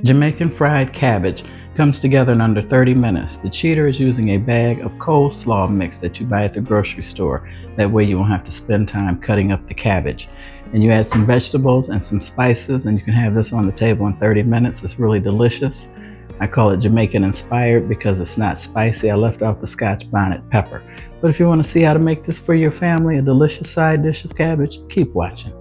Jamaican fried cabbage comes together in under 30 minutes. The cheater is using a bag of coleslaw mix that you buy at the grocery store. That way you won't have to spend time cutting up the cabbage. And you add some vegetables and some spices, and you can have this on the table in 30 minutes. It's really delicious. I call it Jamaican inspired because it's not spicy. I left off the scotch bonnet pepper. But if you want to see how to make this for your family, a delicious side dish of cabbage, keep watching.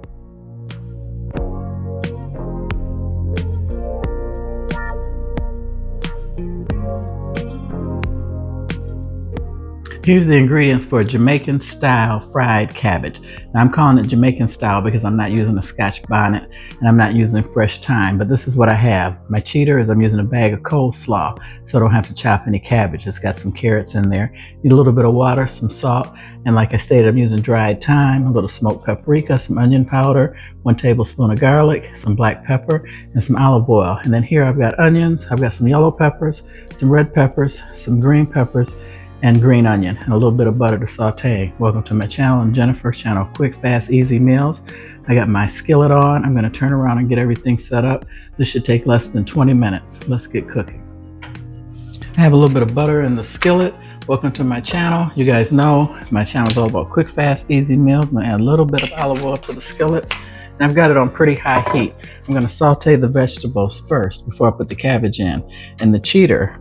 Here's the ingredients for a Jamaican style fried cabbage. Now I'm calling it Jamaican style because I'm not using a scotch bonnet and I'm not using fresh thyme, but this is what I have. My cheater is I'm using a bag of coleslaw, so I don't have to chop any cabbage. It's got some carrots in there. Need a little bit of water, some salt, and like I stated, I'm using dried thyme, a little smoked paprika, some onion powder, 1 tablespoon of garlic, some black pepper, and some olive oil. And then here I've got onions, I've got some yellow peppers, some red peppers, some green peppers, and green onion, and a little bit of butter to saute. Welcome to my channel and Jennifer's channel, Quick, Fast, Easy Meals. I got my skillet on. I'm going to turn around and get everything set up. This should take less than 20 minutes. Let's get cooking. I have a little bit of butter in the skillet. Welcome to my channel. You guys know my channel is all about quick, fast, easy meals. I'm going to add a little bit of olive oil to the skillet. And I've got it on pretty high heat. I'm going to saute the vegetables first before I put the cabbage in. And the cheater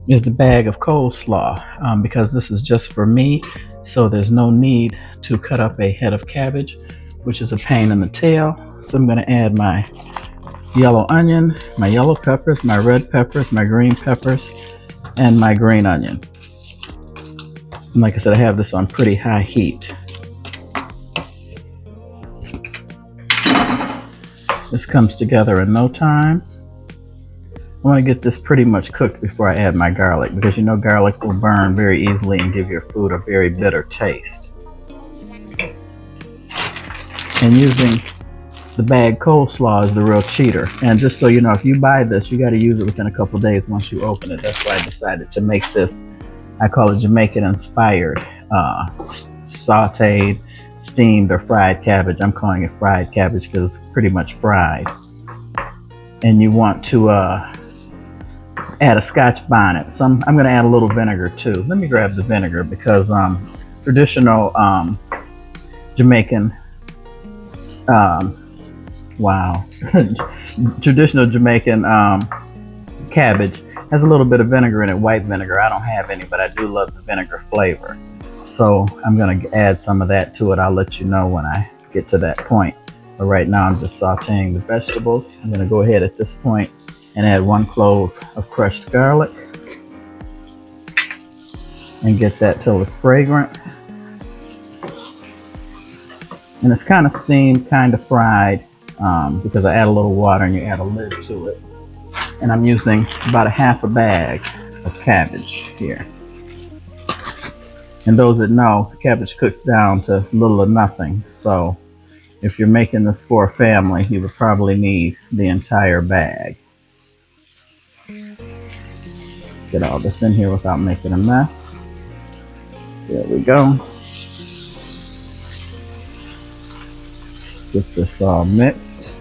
is the bag of coleslaw because this is just for me, so there's no need to cut up a head of cabbage, which is a pain in the tail. So I'm going to add my yellow onion, my yellow peppers, my red peppers, my green peppers, and my green onion. And like I said, I have this on pretty high heat. This comes together in no time. I want to get this pretty much cooked before I add my garlic, because you know garlic will burn very easily and give your food a very bitter taste. And using the bag coleslaw is the real cheater. And just so you know, if you buy this, you got to use it within a couple of days once you open it. That's why I decided to make this. I call it Jamaican inspired, sauteed, steamed, or fried cabbage. I'm calling it fried cabbage because it's pretty much fried. And you want to add a scotch bonnet. I'm going to add a little vinegar too. Let me grab the vinegar because traditional Jamaican, traditional Jamaican cabbage has a little bit of vinegar in it, white vinegar. I don't have any, but I do love the vinegar flavor. So I'm going to add some of that to it. I'll let you know when I get to that point. But right now I'm just sauteing the vegetables. I'm going to go ahead at this point and add 1 clove of crushed garlic and get that till it's fragrant. And it's kind of steamed, kind of fried because I add a little water and you add a lid to it. And I'm using about a half a bag of cabbage here. And those that know, cabbage cooks down to little or nothing. So if you're making this for a family, you would probably need the entire bag. Get all this in here without making a mess. There we go. Get this all mixed.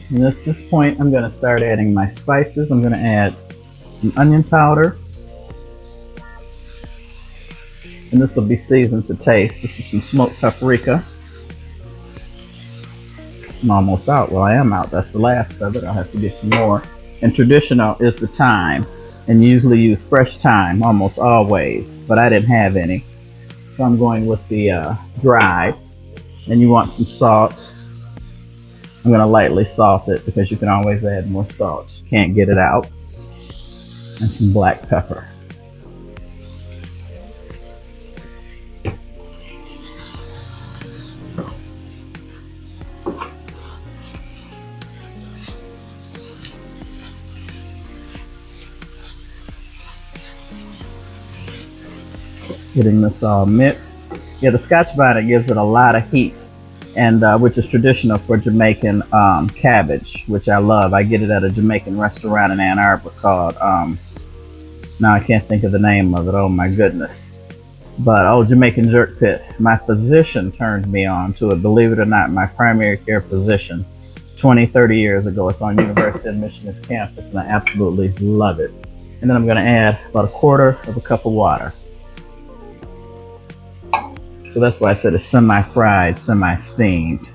And at this point, I'm going to start adding my spices. I'm going to add some onion powder. And this will be seasoned to taste. This is some smoked paprika. I'm almost out. Well, I am out. That's the last of it. I'll have to get some more. And traditional is the thyme. And you usually use fresh thyme almost always. But I didn't have any. So I'm going with the dried. And you want some salt. I'm going to lightly salt it because you can always add more salt. You can't get it out. And some black pepper. Getting this all mixed. Yeah, the scotch bonnet gives it a lot of heat, and which is traditional for Jamaican cabbage, which I love. I get it at a Jamaican restaurant in Ann Arbor called Now I can't think of the name of it. Oh my goodness. But Jamaican jerk pit. My physician turned me on to it. Believe it or not, my primary care physician, 20, 30 years ago. It's on University of Michigan's campus, and I absolutely love it. And then I'm going to add about 1/4 of a cup of water. So that's why I said it's semi-fried, semi-steamed.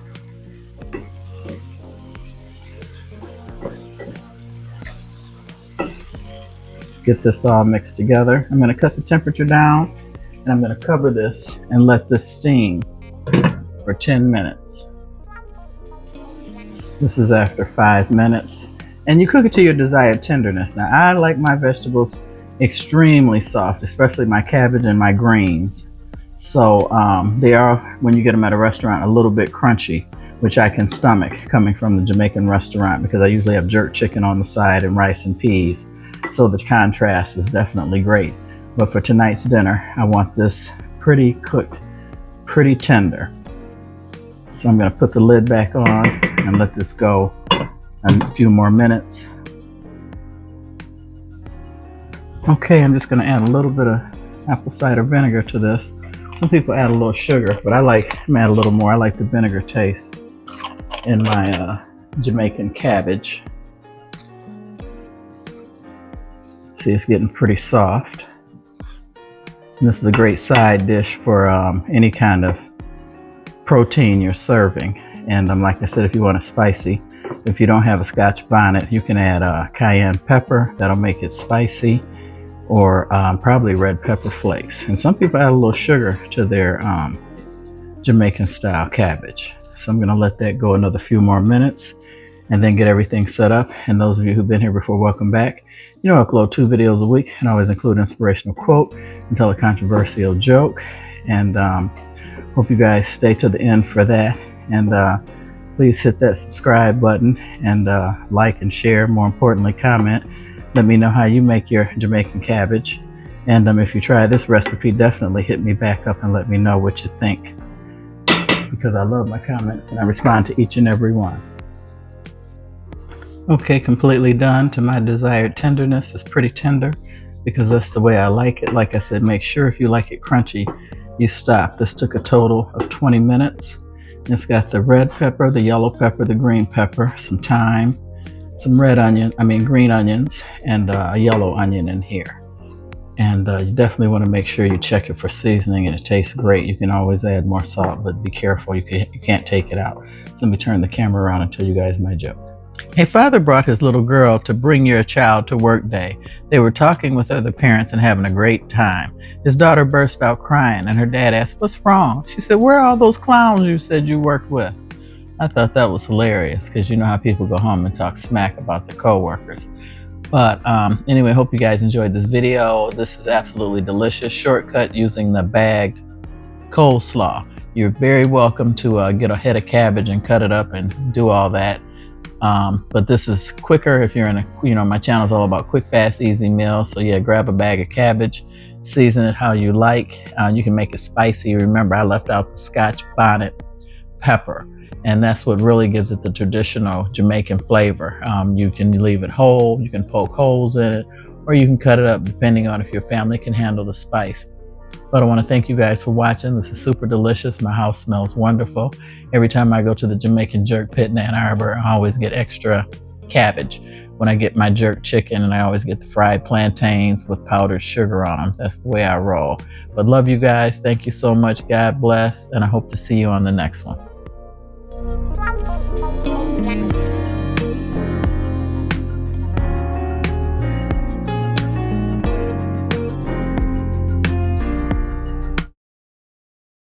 Get this all mixed together. I'm going to cut the temperature down, and I'm going to cover this and let this steam for 10 minutes. This is after 5 minutes. And you cook it to your desired tenderness. Now, I like my vegetables extremely soft, especially my cabbage and my greens. So they are, when you get them at a restaurant, a little bit crunchy, which I can stomach coming from the Jamaican restaurant, because I usually have jerk chicken on the side and rice and peas. So the contrast is definitely great. But for tonight's dinner, I want this pretty cooked, pretty tender. So I'm going to put the lid back on and let this go a few more minutes. Okay, I'm just going to add a little bit of apple cider vinegar to this. Some people add a little sugar, but I'm add a little more. I like the vinegar taste in my Jamaican cabbage. See, it's getting pretty soft. And this is a great side dish for any kind of protein you're serving. And like I said, if you want it spicy, if you don't have a scotch bonnet, you can add cayenne pepper. That'll make it spicy, or probably red pepper flakes. And some people add a little sugar to their Jamaican style cabbage. So I'm going to let that go another few more minutes and then get everything set up. And those of you who've been here before, welcome back. You know, I upload 2 videos a week and always include an inspirational quote and tell a controversial joke. And hope you guys stay to the end for that. And please hit that subscribe button and like and share. More importantly, comment. Let me know how you make your Jamaican cabbage. And if you try this recipe, definitely hit me back up and let me know what you think, because I love my comments and I respond to each and every one. Okay, completely done to my desired tenderness. It's pretty tender because that's the way I like it. Like I said, make sure if you like it crunchy, you stop. This took a total of 20 minutes. It's got the red pepper, the yellow pepper, the green pepper, some thyme, some green onions, and a yellow onion in here. And you definitely want to make sure you check it for seasoning, and it tastes great. You can always add more salt, but be careful. You can't take it out. So let me turn the camera around and tell you guys my joke. A father brought his little girl to bring your child to work day. They were talking with other parents and having a great time. His daughter burst out crying, and her dad asked, "What's wrong?" She said, "Where are all those clowns you said you worked with?" I thought that was hilarious, because you know how people go home and talk smack about their coworkers. But anyway, hope you guys enjoyed this video. This is absolutely delicious. Shortcut using the bagged coleslaw. You're very welcome to get a head of cabbage and cut it up and do all that. But this is quicker if you're in my channel is all about quick, fast, easy meals. So yeah, grab a bag of cabbage, season it how you like. You can make it spicy. Remember, I left out the scotch bonnet pepper, and that's what really gives it the traditional Jamaican flavor. You can leave it whole, you can poke holes in it, or you can cut it up depending on if your family can handle the spice. But I want to thank you guys for watching. This is super delicious. My house smells wonderful. Every time I go to the Jamaican jerk pit in Ann Arbor, I always get extra cabbage when I get my jerk chicken, and I always get the fried plantains with powdered sugar on them. That's the way I roll. But love you guys. Thank you so much. God bless. And I hope to see you on the next one.